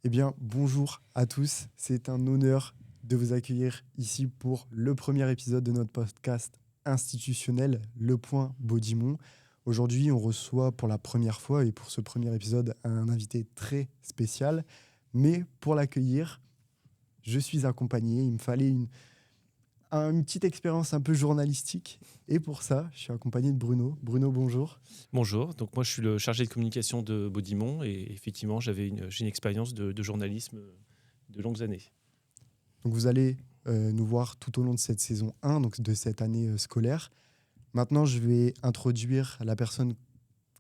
Eh bien, bonjour à tous. C'est un honneur de vous accueillir ici pour le premier épisode de notre podcast institutionnel, Le Point Baudimont. Aujourd'hui, on reçoit pour la première fois et pour ce premier épisode un invité très spécial. Mais pour l'accueillir, je suis accompagné. Il me fallait une petite expérience un peu journalistique. Et pour ça, je suis accompagné de Bruno. Bruno, bonjour. Bonjour, donc moi je suis le chargé de communication de Baudimont et effectivement j'ai une expérience de journalisme de longues années. Donc vous allez nous voir tout au long de cette saison 1, donc de cette année scolaire. Maintenant, je vais introduire la personne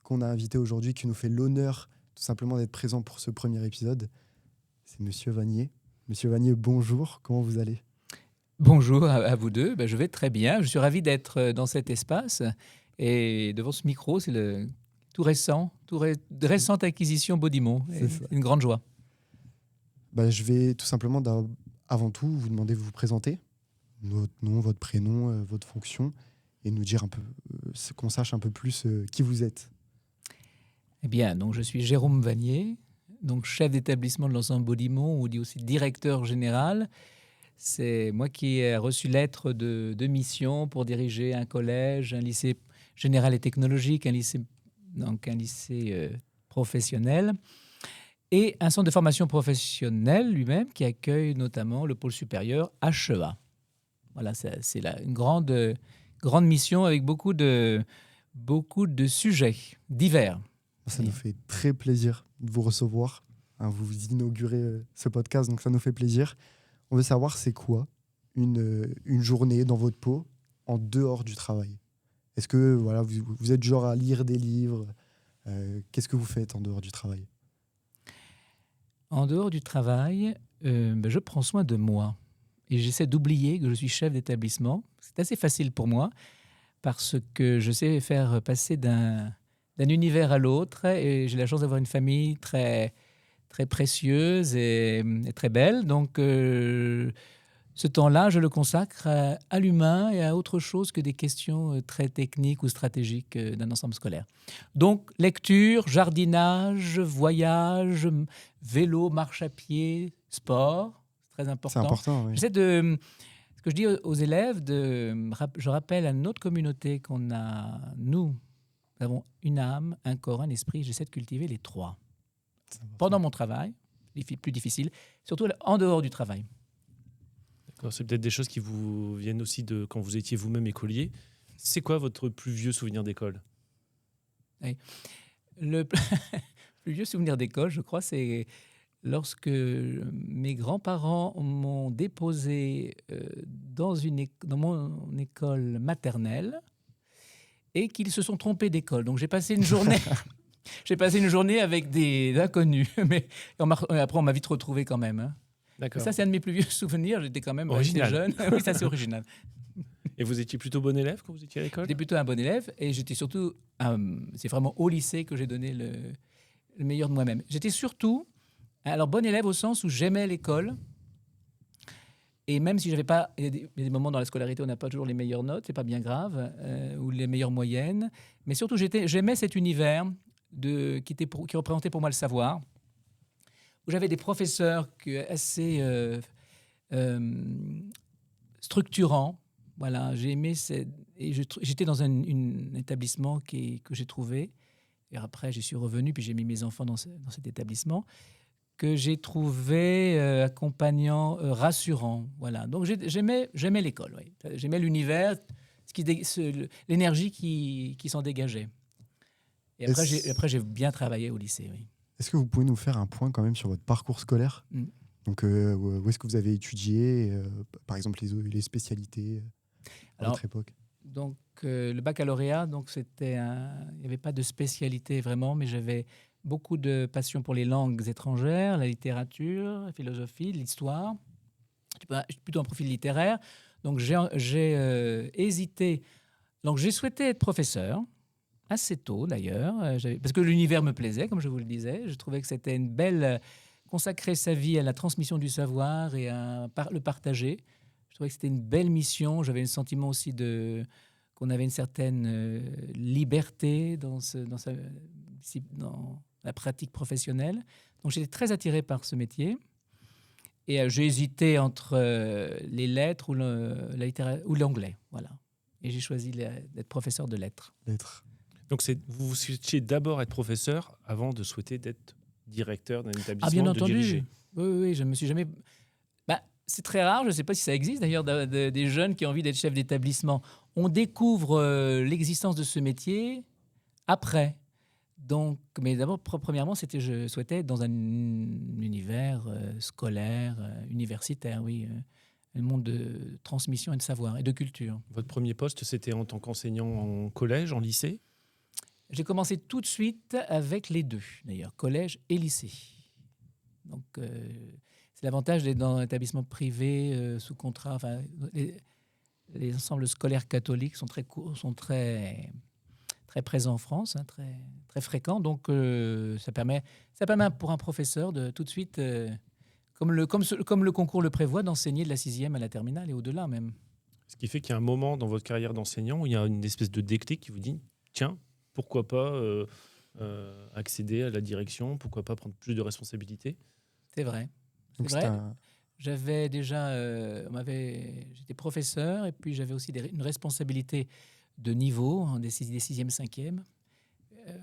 qu'on a invitée aujourd'hui, qui nous fait l'honneur tout simplement d'être présent pour ce premier épisode. C'est Monsieur Vanier. Monsieur Vanier, bonjour, comment vous allez ? Bonjour à vous deux, je vais très bien. Je suis ravi d'être dans cet espace et devant ce micro, c'est le récente acquisition Baudimont. C'est ça. Une grande joie. Je vais tout simplement, avant tout, vous demander de vous présenter, votre nom, votre prénom, votre fonction, et nous dire un peu, qu'on sache un peu plus qui vous êtes. Eh bien, donc je suis Jérôme Vanier, donc chef d'établissement de l'ensemble Baudimont, ou dit aussi directeur général. C'est moi qui ai reçu lettre de mission pour diriger un collège, un lycée général et technologique, un lycée professionnel et un centre de formation professionnelle lui-même qui accueille notamment le pôle supérieur HEA. Voilà, c'est une grande mission avec beaucoup de sujets divers. Ça nous fait très plaisir de vous recevoir. Vous inaugurez ce podcast, donc ça nous fait plaisir. On veut savoir, c'est quoi une journée dans votre peau en dehors du travail ? Est-ce que voilà, vous êtes du genre à lire des livres ? Qu'est-ce que vous faites en dehors du travail ? En dehors du travail, je prends soin de moi. Et j'essaie d'oublier que je suis chef d'établissement. C'est assez facile pour moi parce que je sais faire passer d'un univers à l'autre. Et j'ai la chance d'avoir une famille très, très précieuse et très belle. Donc, ce temps-là, je le consacre à l'humain et à autre chose que des questions très techniques ou stratégiques d'un ensemble scolaire. Donc, lecture, jardinage, voyage, vélo, marche à pied, sport, c'est très important. C'est important, oui. J'essaie ce que je dis aux élèves, je rappelle à notre communauté nous avons une âme, un corps, un esprit. J'essaie de cultiver les trois. Pendant mon travail, plus difficile, surtout en dehors du travail. D'accord, c'est peut-être des choses qui vous viennent aussi de quand vous étiez vous-même écolier. C'est quoi votre plus vieux souvenir d'école ? Oui. Le plus vieux souvenir d'école, je crois, c'est lorsque mes grands-parents m'ont déposé dans mon école maternelle et qu'ils se sont trompés d'école. Donc j'ai passé une journée, avec des inconnus, mais après on m'a vite retrouvé quand même. Hein. D'accord. Ça, c'est un de mes plus vieux souvenirs. J'étais quand même Original. jeune. Oui, ça, c'est original. Et vous étiez plutôt bon élève quand vous étiez à l'école ? J'étais plutôt un bon élève et j'étais surtout... c'est vraiment au lycée que j'ai donné le meilleur de moi-même. J'étais surtout... Alors, bon élève au sens où j'aimais l'école. Et même si j'avais pas... Il y a des moments dans la scolarité où on n'a pas toujours les meilleures notes, c'est pas bien grave, ou les meilleures moyennes. Mais surtout, j'aimais cet univers qui représentait pour moi le savoir, où j'avais des professeurs assez structurants. Voilà, j'ai aimé j'étais dans un établissement que j'ai trouvé. Et après, j'y suis revenu, puis j'ai mis mes enfants dans cet établissement que j'ai trouvé accompagnant, rassurant. Voilà. Donc j'aimais l'école. Oui. J'aimais l'univers, l'énergie qui s'en dégageait. Et après, j'ai bien travaillé au lycée. Oui. Est-ce que vous pouvez nous faire un point quand même sur votre parcours scolaire ? Donc, où est-ce que vous avez étudié, par exemple, les spécialités à votre époque ? Donc, le baccalauréat, il n'y avait pas de spécialité vraiment, mais j'avais beaucoup de passion pour les langues étrangères, la littérature, la philosophie, l'histoire. J'ai plutôt un profil littéraire. Donc, j'ai hésité. Donc, j'ai souhaité être professeur, assez tôt d'ailleurs, parce que l'univers me plaisait, comme je vous le disais. Je trouvais que c'était une belle... consacrer sa vie à la transmission du savoir et à le partager. Je trouvais que c'était une belle mission. J'avais le sentiment aussi qu'on avait une certaine liberté dans la pratique professionnelle. Donc j'étais très attiré par ce métier. Et j'ai hésité entre les lettres ou ou l'anglais. Voilà. Et j'ai choisi d'être professeur de lettres. Lettres. Donc vous souhaitiez d'abord être professeur avant de souhaiter d'être directeur d'un établissement, Bien de entendu. diriger. Oui, je me suis jamais... c'est très rare, je ne sais pas si ça existe d'ailleurs, des jeunes qui ont envie d'être chef d'établissement. On découvre l'existence de ce métier après. Donc, mais d'abord, premièrement, je souhaitais être dans un univers scolaire, universitaire, oui, un monde de transmission et de savoir et de culture. Votre premier poste, c'était en tant qu'enseignant en collège, en lycée? J'ai commencé tout de suite avec les deux, d'ailleurs, collège et lycée. Donc, c'est l'avantage d'être dans un établissement privé sous contrat. Enfin, les ensembles scolaires catholiques sont très présents en France, hein, très fréquents. Donc, ça permet pour un professeur de tout de suite, comme le concours le prévoit, d'enseigner de la 6e à la terminale et au-delà même. Ce qui fait qu'il y a un moment dans votre carrière d'enseignant où il y a une espèce de déclic qui vous dit « Tiens, pourquoi pas accéder à la direction, pourquoi pas prendre plus de responsabilités ?» C'est vrai. Donc C'est vrai. J'avais déjà, j'étais professeur et puis j'avais aussi une responsabilité de niveau, des 6e, 5e,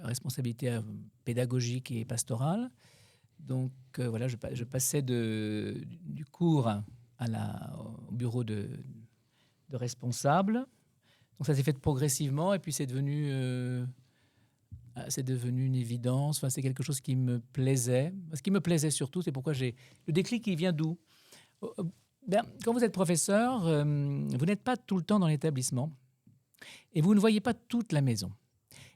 responsabilité pédagogique et pastorale. Donc voilà, je passais du cours au bureau de responsable. Donc ça s'est fait progressivement et puis c'est devenu une évidence. Enfin, c'est quelque chose qui me plaisait. Ce qui me plaisait surtout, c'est pourquoi le déclic, il vient d'où? Quand vous êtes professeur, vous n'êtes pas tout le temps dans l'établissement et vous ne voyez pas toute la maison.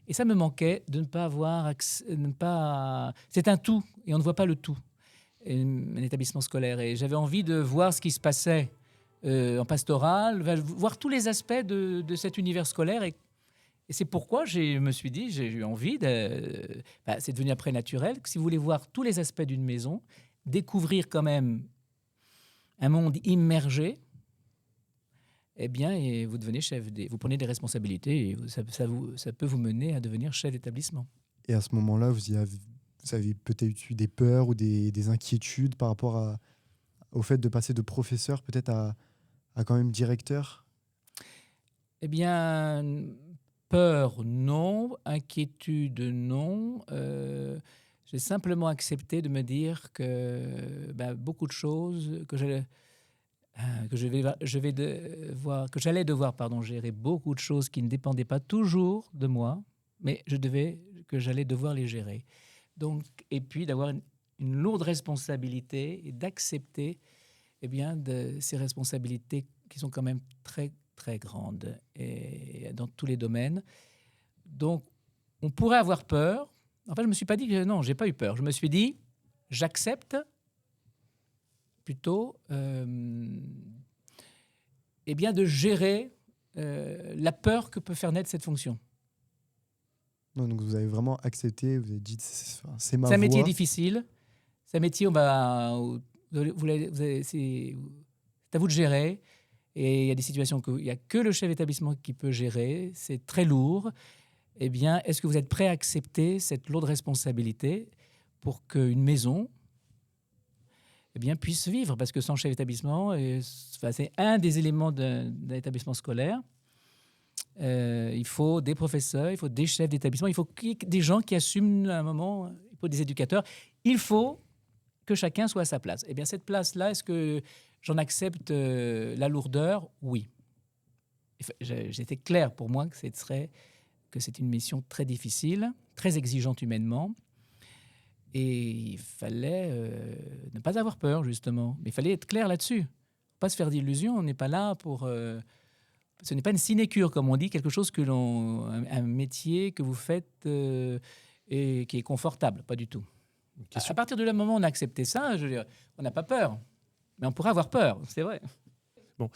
Et ça me manquait de ne pas avoir c'est un tout et on ne voit pas le tout, un établissement scolaire. Et j'avais envie de voir ce qui se passait en pastoral, voir tous les aspects de cet univers scolaire. Et c'est pourquoi je me suis dit, j'ai eu envie c'est devenu après naturel, que si vous voulez voir tous les aspects d'une maison, découvrir quand même un monde immergé, eh bien, et vous devenez vous prenez des responsabilités et ça peut vous mener à devenir chef d'établissement. Et à ce moment-là, vous avez peut-être eu des peurs ou des inquiétudes par rapport au fait de passer de professeur peut-être à quand même directeur? Eh bien, peur, non. Inquiétude, non. J'ai simplement accepté de me dire que beaucoup de choses que j'allais devoir gérer beaucoup de choses qui ne dépendaient pas toujours de moi, mais que j'allais devoir les gérer. Donc, et puis d'avoir une lourde responsabilité et d'accepter ces responsabilités qui sont quand même très, très grandes et dans tous les domaines. Donc, on pourrait avoir peur. En fait, je ne me suis pas dit que non, je n'ai pas eu peur. Je me suis dit, j'accepte plutôt de gérer la peur que peut faire naître cette fonction. Non, donc vous avez vraiment accepté, vous avez dit c'est ma voie. C'est un métier difficile, c'est un métier c'est à vous de gérer et il y a des situations qu'il n'y a que le chef d'établissement qui peut gérer, c'est très lourd. Eh bien, est-ce que vous êtes prêt à accepter cette lourde responsabilité pour qu'une maison puisse vivre, parce que sans chef d'établissement, c'est un des éléments d'un établissement scolaire. Il faut des professeurs, il faut des chefs d'établissement, il faut des gens qui assument à un moment, il faut des éducateurs. Il faut que chacun soit à sa place. Eh bien, cette place-là, est-ce que j'en accepte la lourdeur? Oui. J'étais clair pour moi que c'est une mission très difficile, très exigeante humainement. Et il fallait ne pas avoir peur, justement. Mais il fallait être clair là-dessus. Pas se faire d'illusions. On n'est pas là pour... ce n'est pas une sinécure, comme on dit, quelque chose un métier que vous faites et qui est confortable. Pas du tout. À partir de le moment où on a accepté ça, je veux dire, on n'a pas peur. Mais on pourrait avoir peur, c'est vrai. Bon,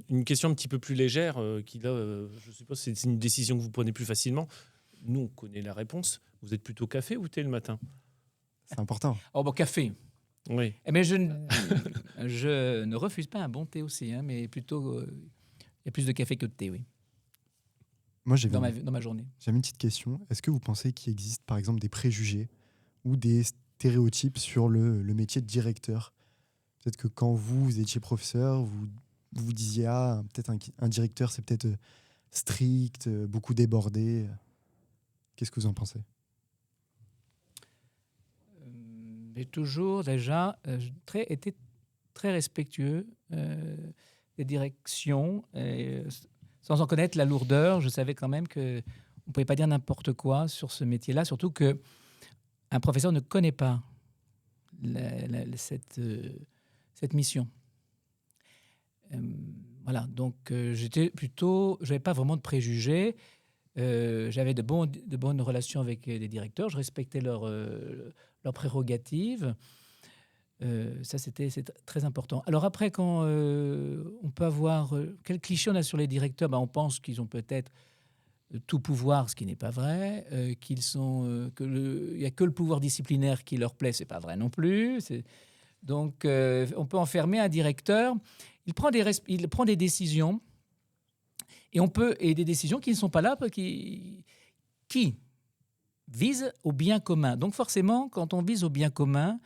une question un petit peu plus légère, qui là, je suppose c'est une décision que vous prenez plus facilement. Nous, on connaît la réponse. Vous êtes plutôt café ou thé le matin? C'est important. Oh, café. Oui. Mais je ne refuse pas un bon thé aussi, hein, mais plutôt, il y a plus de café que de thé, oui. Moi, dans ma journée. J'avais une petite question. Est-ce que vous pensez qu'il existe, par exemple, des préjugés ou des stéréotypes sur le métier de directeur? Peut-être que quand vous étiez professeur, vous disiez, ah, peut-être un directeur, c'est peut-être strict, beaucoup débordé. Qu'est-ce que vous en pensez? J'ai toujours déjà été très respectueux des directions. Sans en connaître la lourdeur, je savais quand même qu'on ne pouvait pas dire n'importe quoi sur ce métier-là, surtout qu'un professeur ne connaît pas cette mission. Voilà, donc j'avais pas vraiment de préjugés. J'avais de bonnes relations avec les directeurs. Je respectais leurs prérogatives. Ça, c'est très important. Alors après, quand on peut avoir... quel cliché on a sur les directeurs? On pense qu'ils ont peut-être tout pouvoir, ce qui n'est pas vrai. Il n'y a que le pouvoir disciplinaire qui leur plaît, c'est pas vrai non plus. Donc, on peut enfermer un directeur. Il prend des décisions et des décisions qui ne sont pas là, qui visent au bien commun. Donc, forcément, quand on vise au bien commun,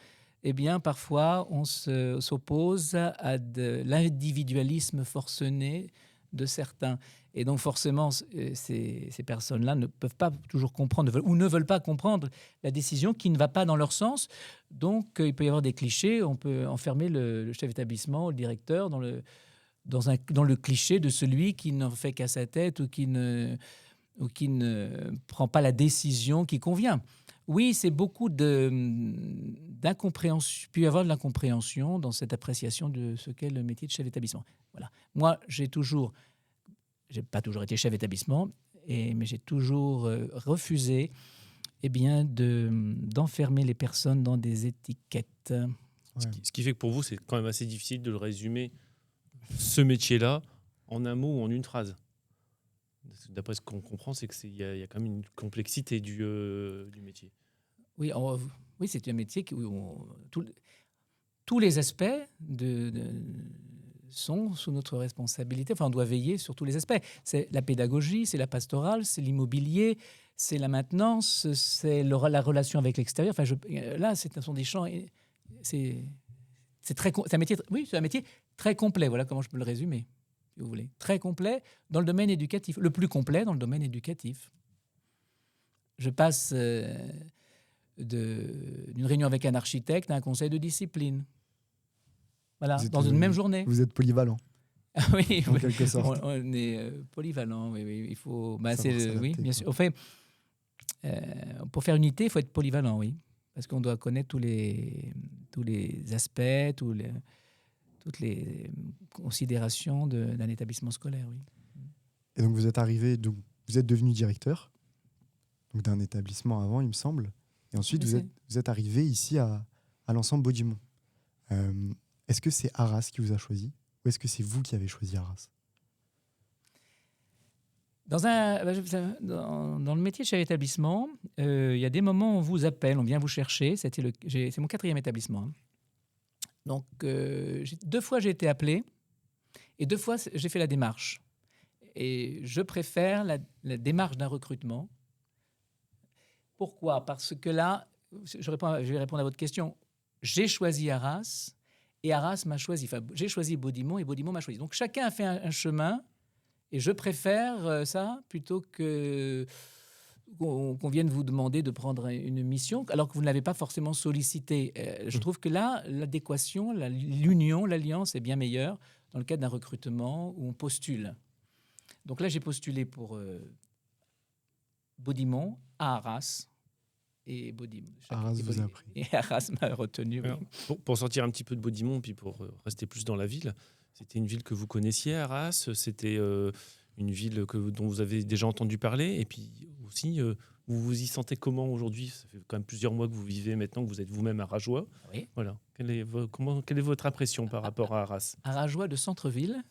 eh bien, parfois, on s'oppose à l'individualisme forcené de certains. Et donc, forcément, ces personnes-là ne peuvent pas toujours comprendre ou ne veulent pas comprendre la décision qui ne va pas dans leur sens. Donc, il peut y avoir des clichés. On peut enfermer le chef d'établissement, le directeur, dans le cliché de celui qui n'en fait qu'à sa tête ou qui ne prend pas la décision qui convient. Oui, c'est beaucoup d'incompréhension. Il peut y avoir de l'incompréhension dans cette appréciation de ce qu'est le métier de chef d'établissement. Voilà. Moi, j'ai pas toujours été chef d'établissement, mais j'ai toujours refusé d'enfermer les personnes dans des étiquettes. Ouais. Ce qui fait que pour vous, c'est quand même assez difficile de le résumer, ce métier-là, en un mot ou en une phrase. D'après ce qu'on comprend, c'est qu'il y a quand même une complexité du métier. Oui, c'est un métier où tous les aspects sont sous notre responsabilité. Enfin, on doit veiller sur tous les aspects. C'est la pédagogie, c'est la pastorale, c'est l'immobilier, c'est la maintenance, c'est la relation avec l'extérieur. Enfin, là, ce sont des champs. C'est un métier très complet. Voilà comment je peux le résumer, si vous voulez. Très complet dans le domaine éducatif. Le plus complet dans le domaine éducatif. Je passe d'une réunion avec un architecte à un conseil de discipline. Voilà, dans une même journée. Vous êtes polyvalent. Oui, en quelque sorte. On est polyvalent. Oui, il faut. Oui, bien sûr. Pour faire une unité, il faut être polyvalent, oui, parce qu'on doit connaître tous les aspects, toutes les considérations d'un établissement scolaire, oui. Et donc vous êtes devenu directeur d'un établissement avant, il me semble. Et ensuite, vous êtes arrivé ici à l'ensemble Baudimont. Est-ce que c'est Arras qui vous a choisi ou est-ce que c'est vous qui avez choisi Arras? Dans le métier de chef d'établissement, il y a des moments où on vous appelle, on vient vous chercher. C'est mon 4e établissement. Donc, 2 fois, j'ai été appelé et 2 fois, j'ai fait la démarche. Et je préfère la démarche d'un recrutement. Pourquoi? Parce que là, je vais répondre à votre question. J'ai choisi Arras et Arras m'a choisi. Enfin, j'ai choisi Baudimont et Baudimont m'a choisi. Donc, chacun a fait un chemin et je préfère ça plutôt qu'on vienne vous demander de prendre une mission alors que vous ne l'avez pas forcément sollicité. Je trouve que là, l'adéquation, l'union, l'alliance est bien meilleure dans le cadre d'un recrutement où on postule. Donc là, j'ai postulé pour Baudimont à Arras. Et Baudimont. Arras vous a pris. Et Arras m'a retenu. Oui. Alors, pour sortir un petit peu de Baudimont, puis pour rester plus dans la ville, c'était une ville que vous connaissiez, Arras. C'était une ville dont vous avez déjà entendu parler. Et puis aussi, vous vous y sentez comment aujourd'hui? Ça fait quand même plusieurs mois que vous vivez maintenant, que vous êtes vous-même arageois. Oui. Voilà. Quelle est votre impression par rapport à Arras? Arageois de centre-ville.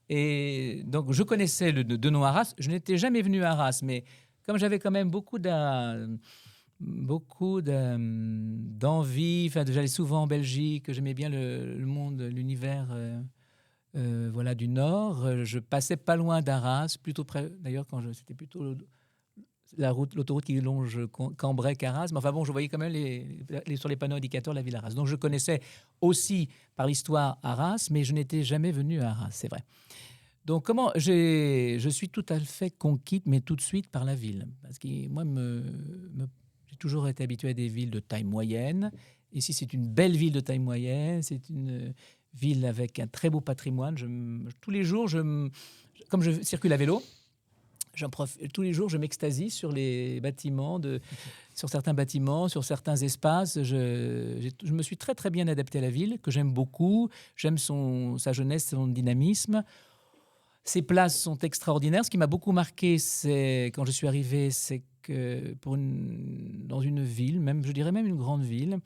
Et donc, je connaissais de nom Arras. Je n'étais jamais venu à Arras, mais comme j'avais quand même beaucoup d'envie, j'allais souvent en Belgique, j'aimais bien le monde, l'univers du Nord. Je passais pas loin d'Arras, plutôt près. D'ailleurs, l'autoroute qui longe Cambrai-Arras. Mais enfin bon, je voyais quand même sur les panneaux indicateurs la ville Arras. Donc je connaissais aussi par l'histoire Arras, mais je n'étais jamais venu à Arras, c'est vrai. Donc je suis tout à fait conquis, mais tout de suite par la ville. Parce que moi, j'ai toujours été habitué à des villes de taille moyenne. Ici, c'est une belle ville de taille moyenne. C'est une ville avec un très beau patrimoine. Tous les jours, comme je circule à vélo, tous les jours, je m'extasie sur les bâtiments, sur certains bâtiments, sur certains espaces. Je me suis très, très bien adapté à la ville, que j'aime beaucoup. J'aime sa jeunesse, son dynamisme. Ces places sont extraordinaires. Ce qui m'a beaucoup marqué, c'est quand je suis arrivé, c'est que dans une ville, je dirais même une grande ville,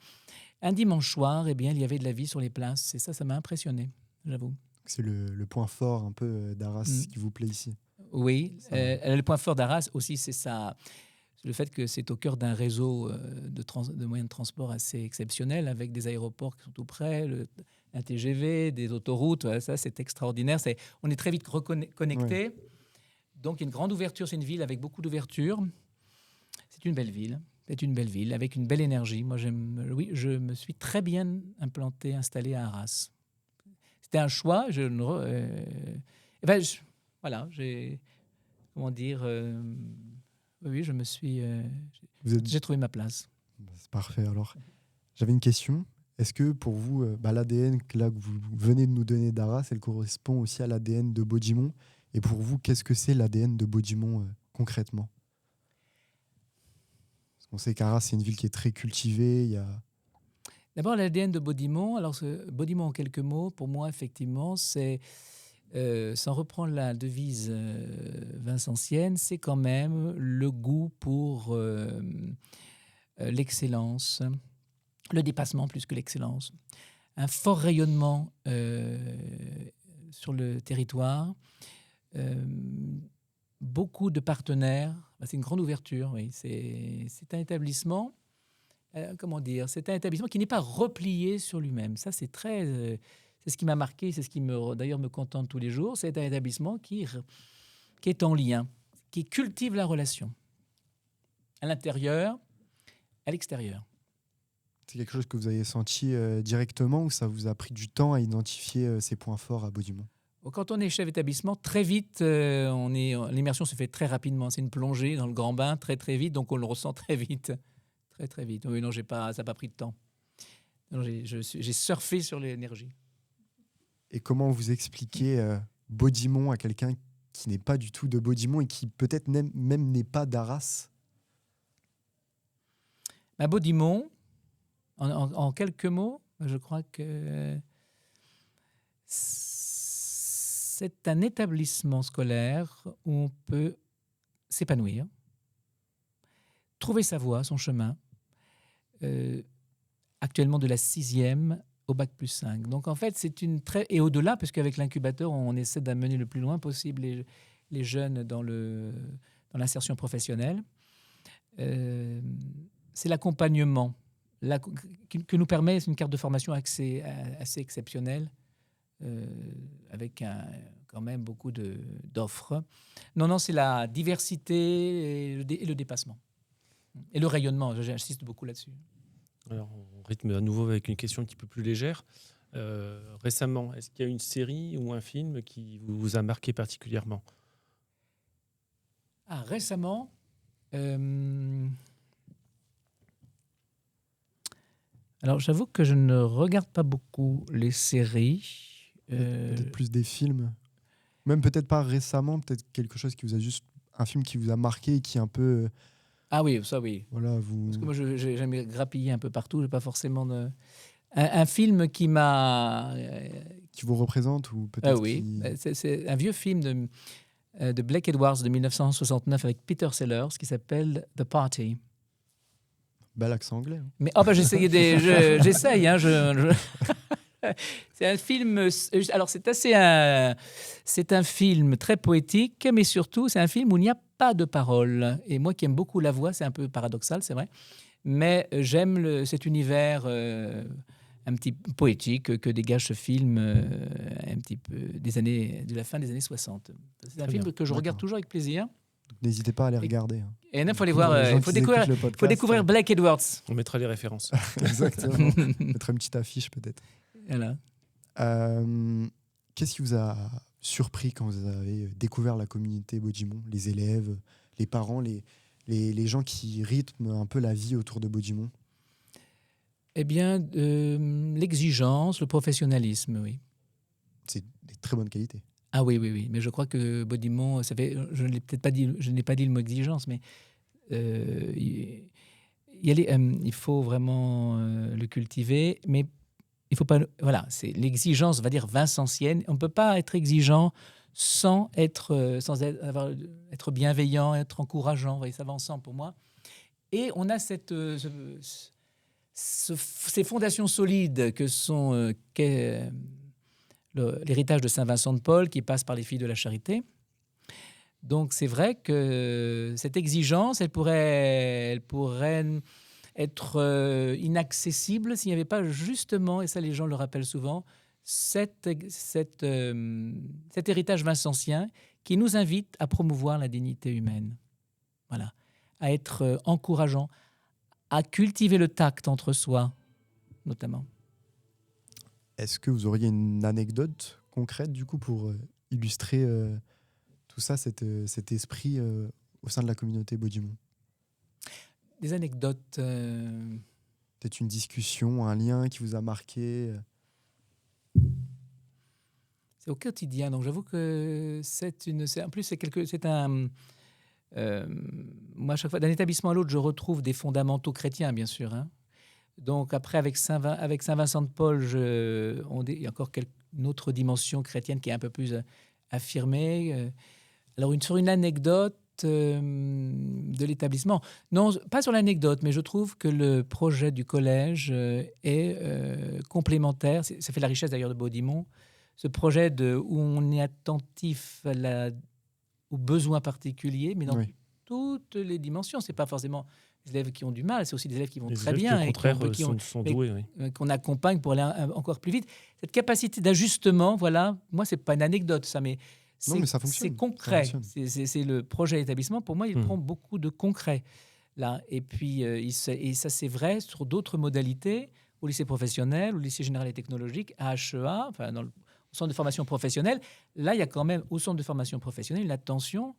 un dimanche soir, eh bien, il y avait de la vie sur les places. Et ça m'a impressionné, j'avoue. C'est le point fort un peu d'Arras qui vous plaît ici. Oui, le point fort d'Arras aussi, c'est le fait que c'est au cœur d'un réseau de moyens de transport assez exceptionnel, avec des aéroports qui sont tout près, un TGV, des autoroutes. Voilà, ça, c'est extraordinaire. On est très vite connectés. Ouais. Donc, il y a une grande ouverture. C'est une ville avec beaucoup d'ouverture. C'est une belle ville. C'est une belle ville avec une belle énergie. Moi, je me suis très bien installé à Arras. C'était un choix. Voilà, oui, je me suis... j'ai trouvé ma place. C'est parfait. Alors, j'avais une question. Est-ce que pour vous, l'ADN que vous venez de nous donner d'Arras, elle correspond aussi à l'ADN de Baudimont? Et pour vous, qu'est-ce que c'est l'ADN de Baudimont concrètement? Parce qu'on sait qu'Arras, c'est une ville qui est très cultivée. D'abord, l'ADN de Baudimont. Alors, Baudimont, en quelques mots, pour moi, effectivement, c'est... sans reprendre la devise vincentienne, c'est quand même le goût pour l'excellence, le dépassement plus que l'excellence, un fort rayonnement sur le territoire, beaucoup de partenaires, c'est une grande ouverture, oui. C'est un établissement, c'est un établissement qui n'est pas replié sur lui-même. Ça, c'est très... c'est ce qui m'a marqué, c'est ce qui d'ailleurs me contente tous les jours. C'est un établissement qui est en lien, qui cultive la relation à l'intérieur, à l'extérieur. C'est quelque chose que vous avez senti directement ou ça vous a pris du temps à identifier ces points forts à Baudimont? Quand on est chef d'établissement, très vite, l'immersion se fait très rapidement. C'est une plongée dans le grand bain très très vite, donc on le ressent très vite. Très très vite. Oui, non, ça n'a pas pris de temps. J'ai surfé sur l'énergie. Et comment vous expliquez Baudimont à quelqu'un qui n'est pas du tout de Baudimont et qui peut-être même n'est pas d'Arras? Baudimont, en quelques mots, je crois que c'est un établissement scolaire où on peut s'épanouir, trouver sa voie, son chemin, actuellement de la 6e au bac plus 5. Donc en fait, c'est et au-delà, parce qu'avec l'incubateur, on essaie d'amener le plus loin possible les jeunes dans l'insertion professionnelle. C'est l'accompagnement que nous permet, c'est une carte de formation assez exceptionnelle, avec quand même beaucoup d'offres. Non, c'est la diversité et le dépassement. Et le rayonnement, j'insiste beaucoup là-dessus. Alors, on rythme à nouveau avec une question un petit peu plus légère. Récemment, est-ce qu'il y a une série ou un film qui vous a marqué particulièrement? Récemment, alors j'avoue que je ne regarde pas beaucoup les séries. Peut-être plus des films. Même peut-être pas récemment, peut-être quelque chose qui vous a juste... Un film qui vous a marqué et qui est un peu... Ah oui, ça oui. Voilà, Parce que moi, j'ai jamais grappillé un peu partout. J'ai pas forcément un film qui m'a... Qui vous représente ou peut-être oui, c'est un vieux film de Blake Edwards de 1969 avec Peter Sellers qui s'appelle The Party. Bel accent anglais. Mais j'essaye. C'est un film. Alors c'est un film très poétique, mais surtout c'est un film où il n'y a pas de parole. Et moi qui aime beaucoup la voix, c'est un peu paradoxal, c'est vrai, mais j'aime cet univers un petit peu poétique que dégage ce film un petit peu de la fin des années 60. C'est un film que je regarde toujours avec plaisir. Donc, n'hésitez pas à les regarder. Hein. Et il faut aller Pour voir, les gens il faut qui découvrir, écoutent le podcast, faut découvrir Blake Edwards. On mettra les références. Exactement. Mettre une petite affiche peut-être. Voilà. Qu'est-ce qui vous a surpris quand vous avez découvert la communauté Baudimont, les élèves, les parents, les gens qui rythment un peu la vie autour de Baudimont? Eh bien, l'exigence, le professionnalisme, oui. C'est des très bonnes qualités. Ah oui, oui, oui. Mais je crois que Baudimont, je ne l'ai peut-être pas dit, je n'ai pas dit le mot exigence, mais il faut vraiment le cultiver. Mais il faut pas. Voilà, c'est l'exigence, on va dire vincencienne. On ne peut pas être exigeant sans être bienveillant, être encourageant. Vous voyez, ça va ensemble pour moi. Et on a ces fondations solides que sont l'héritage de Saint-Vincent de Paul qui passe par les filles de la charité. Donc c'est vrai que cette exigence, elle pourrait être inaccessible s'il n'y avait pas justement, et ça les gens le rappellent souvent, cet héritage vincencien qui nous invite à promouvoir la dignité humaine. Voilà, à être encourageant, à cultiver le tact entre soi, notamment. Est-ce que vous auriez une anecdote concrète, du coup, pour illustrer tout ça, cet esprit au sein de la communauté Baudimont? Des anecdotes. Peut-être une discussion, un lien qui vous a marqué? C'est au quotidien, donc j'avoue que moi, à chaque fois, d'un établissement à l'autre, je retrouve des fondamentaux chrétiens, bien sûr. Hein. Donc après, avec Saint-Vincent de Paul, il y a encore une autre dimension chrétienne qui est un peu plus affirmée. Alors, sur une anecdote de l'établissement, non, pas sur l'anecdote, mais je trouve que le projet du collège est complémentaire. Ça fait la richesse d'ailleurs de Baudimont. Ce projet où on est attentif aux besoins particuliers, mais dans toutes les dimensions. C'est pas forcément des élèves qui ont du mal, c'est aussi des élèves qui vont très bien et qui sont doués, qu'on accompagne pour aller encore plus vite. Cette capacité d'ajustement, voilà, moi c'est pas une anecdote ça, mais mais ça fonctionne. C'est concret. Ça fonctionne. C'est le projet d'établissement. Pour moi, il prend beaucoup de concret là. Et puis et ça c'est vrai sur d'autres modalités au lycée professionnel, au lycée général et technologique, à HEA, enfin au centre de formation professionnelle. Là, il y a quand même au centre de formation professionnelle une attention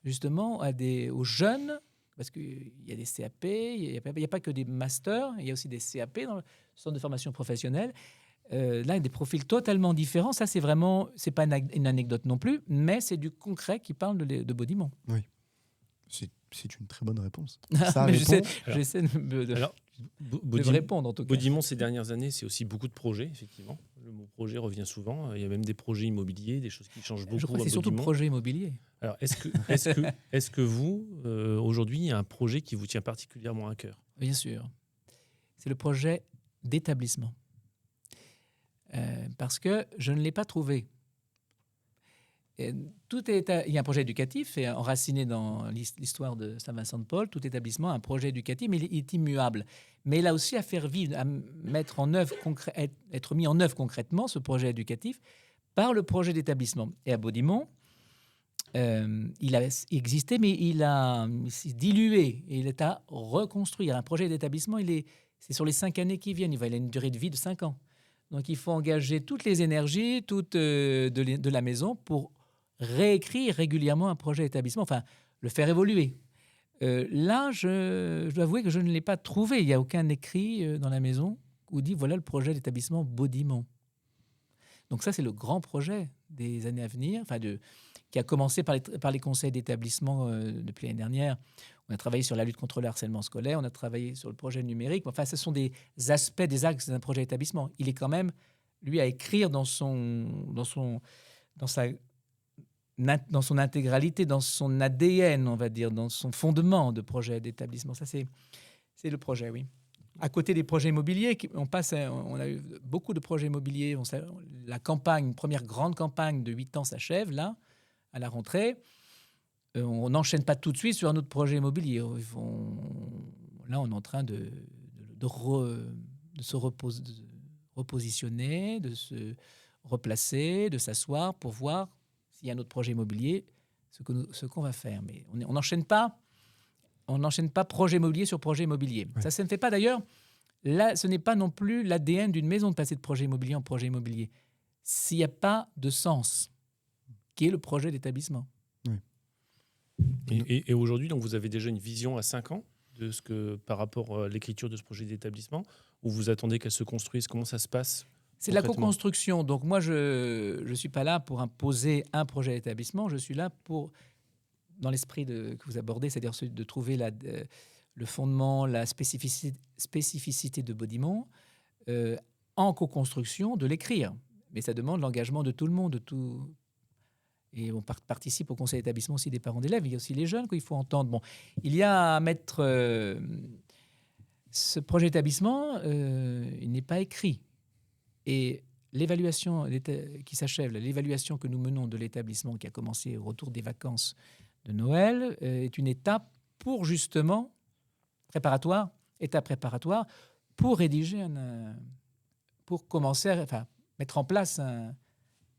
justement aux jeunes, parce qu'il y a des CAP, il n'y a pas que des masters, il y a aussi des CAP dans le centre de formation professionnelle. Là, il y a des profils totalement différents. Ça, c'est pas une anecdote non plus, mais c'est du concret qui parle de Baudimont. Oui, c'est une très bonne réponse. J'essaie de répondre en tout cas. Baudimont, ces dernières années, c'est aussi beaucoup de projets, effectivement. Le mot projet revient souvent. Il y a même des projets immobiliers, des choses qui changent beaucoup. Je crois que c'est surtout projet immobilier. Alors, est-ce que vous, aujourd'hui, il y a un projet qui vous tient particulièrement à cœur? Bien sûr. C'est le projet d'établissement. Parce que je ne l'ai pas trouvé. Il y a un projet éducatif et enraciné dans l'histoire de Saint-Vincent de Paul. Tout établissement a un projet éducatif, mais il est immuable. Mais il a aussi à faire vivre, à être mis en œuvre concrètement, ce projet éducatif, par le projet d'établissement. Et à Baudimont, il a existé, mais il s'est dilué et il est à reconstruire. Un projet d'établissement, c'est sur les 5 années qui viennent. Il a une durée de vie de 5 ans. Donc, il faut engager toutes les énergies de la maison pour réécrire régulièrement un projet d'établissement, enfin, le faire évoluer. Là, je dois avouer que je ne l'ai pas trouvé. Il n'y a aucun écrit dans la maison où dit voilà le projet d'établissement Baudimont. Donc ça, c'est le grand projet des années à venir, qui a commencé par les conseils d'établissement depuis l'année dernière. On a travaillé sur la lutte contre le harcèlement scolaire, on a travaillé sur le projet numérique. Enfin, ce sont des aspects, des axes d'un projet d'établissement. Il est quand même, lui, à écrire dans son intégralité, dans son ADN, on va dire, dans son fondement de projet d'établissement. Ça, c'est le projet, oui. À côté des projets immobiliers, on a eu beaucoup de projets immobiliers. La première grande campagne de 8 ans s'achève, là, à la rentrée. On n'enchaîne pas tout de suite sur un autre projet immobilier. Là, on est en train de se repositionner, de se replacer, de s'asseoir pour voir s'il y a un autre projet immobilier ce qu'on va faire. Mais on n'enchaîne pas projet immobilier sur projet immobilier. Ouais. Ça ne fait pas d'ailleurs. Là, ce n'est pas non plus l'ADN d'une maison de passer de projet immobilier en projet immobilier. S'il n'y a pas de sens, qui est le projet d'établissement. Et aujourd'hui, donc, vous avez déjà une vision à 5 ans de ce que, par rapport à l'écriture de ce projet d'établissement, ou vous attendez qu'elle se construise? Comment ça se passe? C'est de la Concrètement. co-construction. Donc moi, je ne suis pas là pour imposer un projet d'établissement. Je suis là pour, dans l'esprit que vous abordez, c'est-à-dire celui de trouver le fondement, la spécificité de Baudimont, en co-construction, de l'écrire. Mais ça demande l'engagement de tout le monde, de tout. Et on participe au conseil d'établissement aussi des parents d'élèves. Il y a aussi les jeunes qu'il faut entendre. Bon, il y a à mettre ce projet d'établissement, il n'est pas écrit. Et l'évaluation qui s'achève, l'évaluation que nous menons de l'établissement qui a commencé au retour des vacances de Noël, est une étape pour justement étape préparatoire pour rédiger pour commencer, mettre en place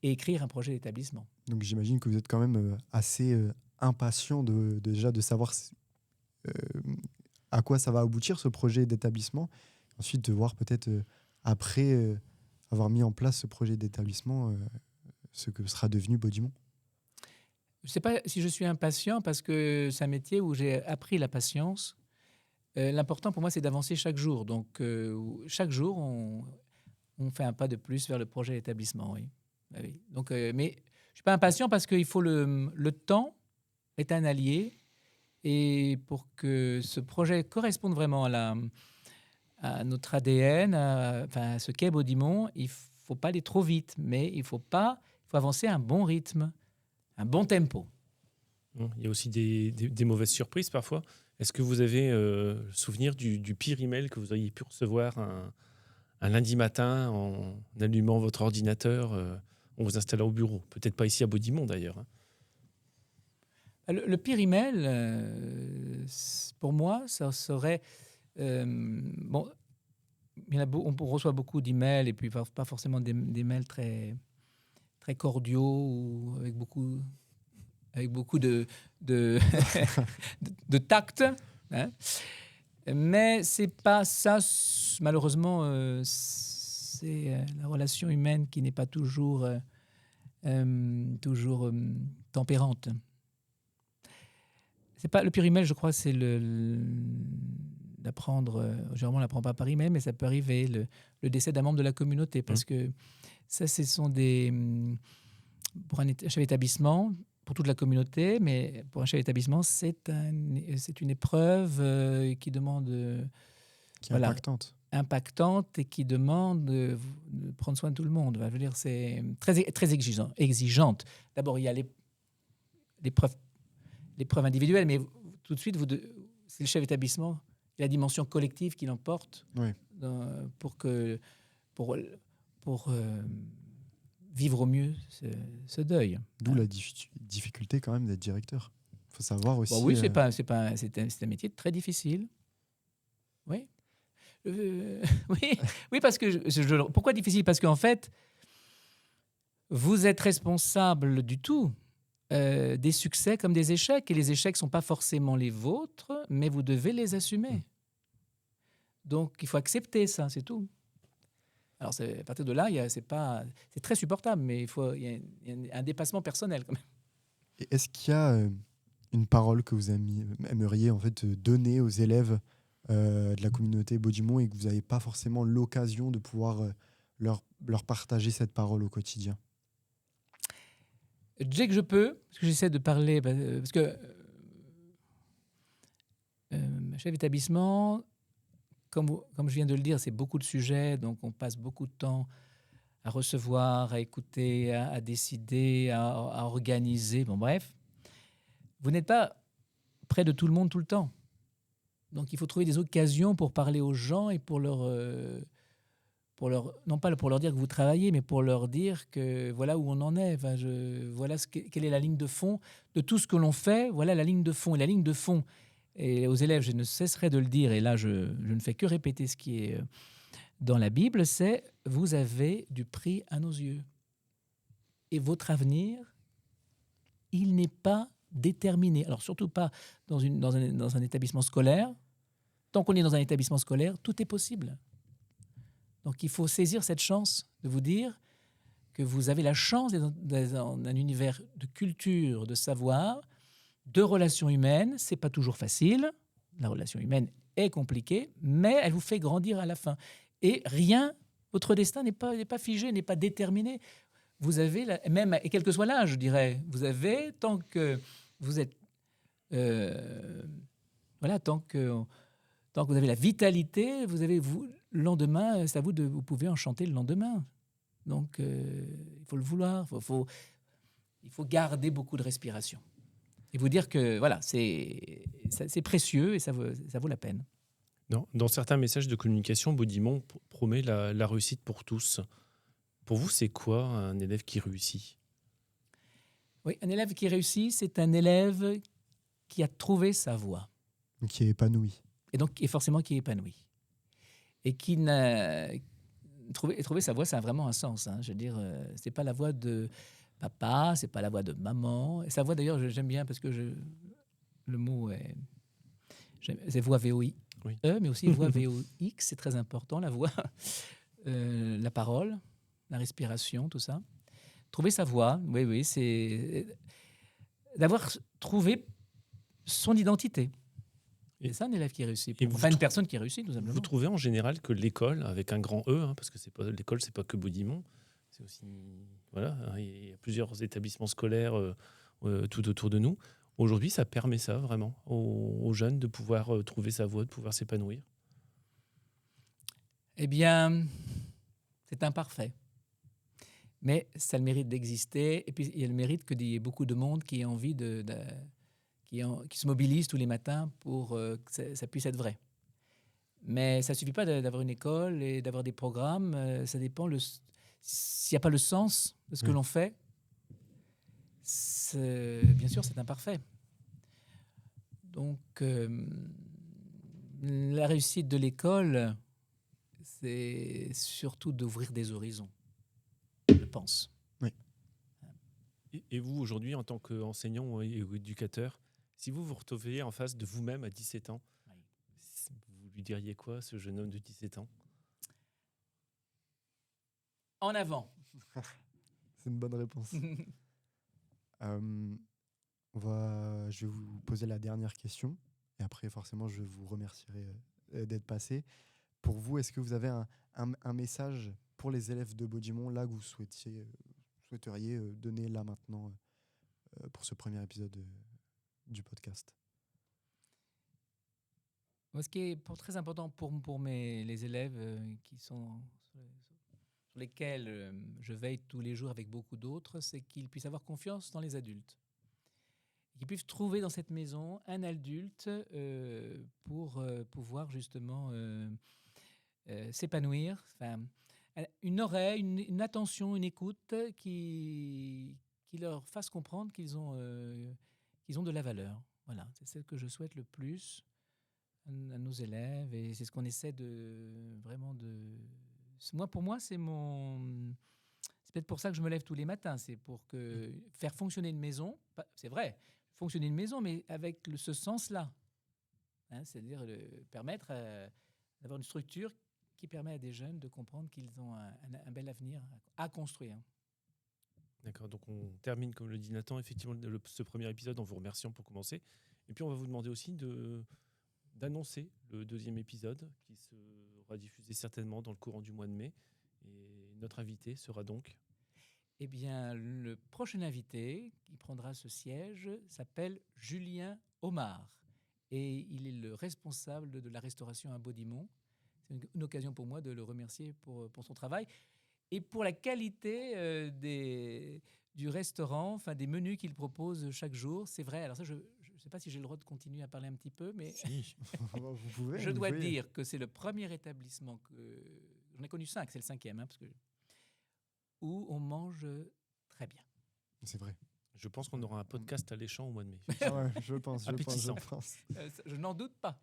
et écrire un projet d'établissement. Donc j'imagine que vous êtes quand même assez impatient déjà de savoir à quoi ça va aboutir ce projet d'établissement. Ensuite de voir peut-être après avoir mis en place ce projet d'établissement ce que sera devenu Baudimont. Je ne sais pas si je suis impatient parce que c'est un métier où j'ai appris la patience. L'important pour moi, c'est d'avancer chaque jour. Donc chaque jour, on fait un pas de plus vers le projet d'établissement. Oui. Oui. Donc, mais je ne suis pas impatient parce qu'il faut le temps est un allié. Et pour que ce projet corresponde vraiment à notre ADN, à ce qu'est Baudimont, il ne faut pas aller trop vite, mais il faut avancer à un bon rythme, un bon tempo. Il y a aussi des mauvaises surprises parfois. Est-ce que vous avez souvenir du pire email que vous auriez pu recevoir un lundi matin en allumant votre ordinateur, en vous installant au bureau? Peut-être pas ici à Baudimont d'ailleurs. Hein. Le pire email, pour moi, ça serait... bon, on reçoit beaucoup d'emails et puis pas forcément des mails très, très cordiaux ou avec beaucoup de de tact. Hein. Mais c'est pas ça, malheureusement, c'est la relation humaine qui n'est pas toujours tempérante. C'est pas le pire email, je crois, c'est d'apprendre. Généralement, on l'apprend pas par email, mais ça peut arriver le décès d'un membre de la communauté, parce que ça, ce sont pour un chef d'établissement, pour toute la communauté, mais pour un chef d'établissement, c'est une épreuve qui demande, qui est impactante et qui demande de prendre soin de tout le monde. Je veux dire, c'est très très exigeante. D'abord, il y a l'épreuve individuelle, mais tout de suite, c'est le chef d'établissement, la dimension collective qui l'emporte pour vivre au mieux ce deuil. D'où la difficulté quand même d'être directeur. Il faut savoir aussi... Bon, oui, c'est un métier très difficile. Oui. Oui, parce que... pourquoi difficile? Parce qu'en fait, vous êtes responsable du tout. Des succès comme des échecs. Et les échecs ne sont pas forcément les vôtres, mais vous devez les assumer. Donc, il faut accepter ça, c'est tout. Alors, à partir de là, c'est très supportable, mais il y a un dépassement personnel quand même. Et est-ce qu'il y a une parole que vous aimeriez en fait, donner aux élèves de la communauté Baudimont et que vous n'avez pas forcément l'occasion de pouvoir leur partager cette parole au quotidien? Dès que je peux, parce que j'essaie de parler, parce que chef d'établissement, comme je viens de le dire, c'est beaucoup de sujets, donc on passe beaucoup de temps à recevoir, à écouter, à décider, à organiser. Bon, bref, vous n'êtes pas près de tout le monde tout le temps. Donc il faut trouver des occasions pour parler aux gens et pour leur non pas pour leur dire que vous travaillez, mais pour leur dire que voilà où on en est. Enfin, voilà quelle est la ligne de fond de tout ce que l'on fait. Voilà la ligne de fond. Et la ligne de fond, et aux élèves, je ne cesserai de le dire, et là, je ne fais que répéter ce qui est dans la Bible, c'est « vous avez du prix à nos yeux ». Et votre avenir, il n'est pas déterminé. Alors surtout pas dans un établissement scolaire. Tant qu'on est dans un établissement scolaire, tout est possible. Donc il faut saisir cette chance de vous dire que vous avez la chance d'être dans un univers de culture, de savoir, de relations humaines. C'est pas toujours facile. La relation humaine est compliquée, mais elle vous fait grandir à la fin. Et rien, votre destin n'est pas figé, n'est pas déterminé. Vous avez, même, et quel que soit l'âge, je dirais, vous avez, tant que vous êtes... voilà, tant que vous avez la vitalité, vous avez, le lendemain, c'est à vous vous pouvez en chanter le lendemain. Donc, il faut le vouloir, il faut garder beaucoup de respiration. Et vous dire que voilà, c'est précieux et ça vaut la peine. Dans certains messages de communication, Baudimont promet la réussite pour tous. Pour vous, c'est quoi un élève qui réussit ? Oui, un élève qui réussit, c'est un élève qui a trouvé sa voie. Qui est épanoui. Et donc, forcément, qui est épanoui. Et qui n'a... Trouver sa voie, ça a vraiment un sens. Hein. Je veux dire, c'est pas la voix de papa, c'est pas la voix de maman. Et sa voix, d'ailleurs, j'aime bien parce que le mot est... C'est voix VOI, oui. Mais aussi voix VOX, c'est très important, la voix, la parole, la respiration, tout ça. Trouver sa voie, oui, c'est d'avoir trouvé son identité. C'est ça un élève qui réussit. Enfin, une personne qui réussit, tout simplement. Vous trouvez en général que l'école, avec un grand E, hein, parce que l'école, c'est pas que Baudimont, c'est aussi... Voilà, il y a plusieurs établissements scolaires tout autour de nous. Aujourd'hui, ça permet ça, vraiment, aux jeunes de pouvoir trouver sa voie, de pouvoir s'épanouir. Eh bien, c'est imparfait. Mais ça a le mérite d'exister. Et puis, il y a le mérite qu'il y ait beaucoup de monde qui ait envie qui se mobilise tous les matins pour que ça puisse être vrai. Mais ça ne suffit pas d'avoir une école et d'avoir des programmes. Ça dépend. S'il n'y a pas le sens de ce que l'on fait, bien sûr, c'est imparfait. Donc, la réussite de l'école, c'est surtout d'ouvrir des horizons, je pense. Oui. Et vous, aujourd'hui, en tant qu'enseignant ou éducateur, si vous vous retrouviez en face de vous-même à 17 ans, vous lui diriez quoi, ce jeune homme de 17 ans ? En avant. C'est une bonne réponse. Je vais vous poser la dernière question. Et après, forcément, je vous remercierai d'être passé. Pour vous, est-ce que vous avez un message pour les élèves de Baudimont, là, que vous souhaiteriez donner là maintenant pour ce premier épisode du podcast? Ce qui est très important pour les élèves qui sont sur lesquels je veille tous les jours avec beaucoup d'autres, c'est qu'ils puissent avoir confiance dans les adultes. Qu'ils puissent trouver dans cette maison un adulte pour pouvoir justement s'épanouir. Enfin, une oreille, une attention, une écoute qui leur fasse comprendre qu'ils ont de la valeur. Voilà, c'est ce que je souhaite le plus à nos élèves et c'est ce qu'on essaie pour moi, c'est peut-être pour ça que je me lève tous les matins. C'est pour faire fonctionner une maison. C'est vrai, fonctionner une maison, mais avec ce sens-là. Hein, c'est-à-dire permettre d'avoir une structure qui permet à des jeunes de comprendre qu'ils ont un bel avenir à construire. D'accord, donc on termine, comme le dit Nathan, effectivement, ce premier épisode en vous remerciant pour commencer. Et puis on va vous demander aussi d'annoncer le deuxième épisode qui sera diffusé certainement dans le courant du mois de mai. Et notre invité sera donc... Eh bien, le prochain invité qui prendra ce siège s'appelle Julien Omar. Et il est le responsable de la restauration à Baudimont. C'est une occasion pour moi de le remercier pour son travail et pour la qualité du restaurant, enfin des menus qu'il propose chaque jour. C'est vrai, alors ça, je ne sais pas si j'ai le droit de continuer à parler un petit peu, mais si. Vous pouvez, je dois dire que c'est le premier établissement j'en ai connu 5, c'est le 5e, où on mange très bien. C'est vrai. Je pense qu'on aura un podcast alléchant au mois de mai. Ouais, je pense. Je n'en doute pas.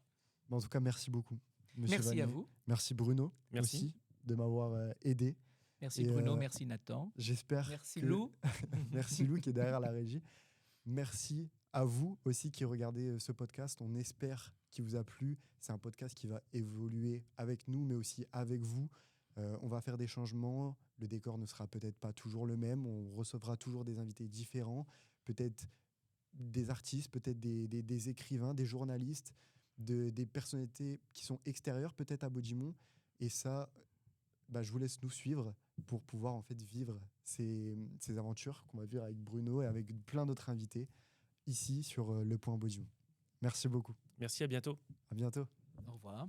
En tout cas, merci beaucoup. Monsieur Merci Vanier. à vous. Merci Bruno. Merci. Aussi, de m'avoir aidé. Merci Bruno, merci Nathan. J'espère merci Lou. Merci Lou qui est derrière la régie. Merci À vous aussi qui regardez ce podcast, on espère qu'il vous a plu. C'est un podcast qui va évoluer avec nous, mais aussi avec vous. On va faire des changements. Le décor ne sera peut-être pas toujours le même. On recevra toujours des invités différents, peut-être des artistes, peut-être des écrivains, des journalistes, des personnalités qui sont extérieures peut-être à Baudimont. Et ça, je vous laisse nous suivre pour pouvoir en fait vivre ces aventures qu'on va vivre avec Bruno et avec plein d'autres invités ici sur Le Point Baudimont. Merci beaucoup. Merci, à bientôt. À bientôt. Au revoir.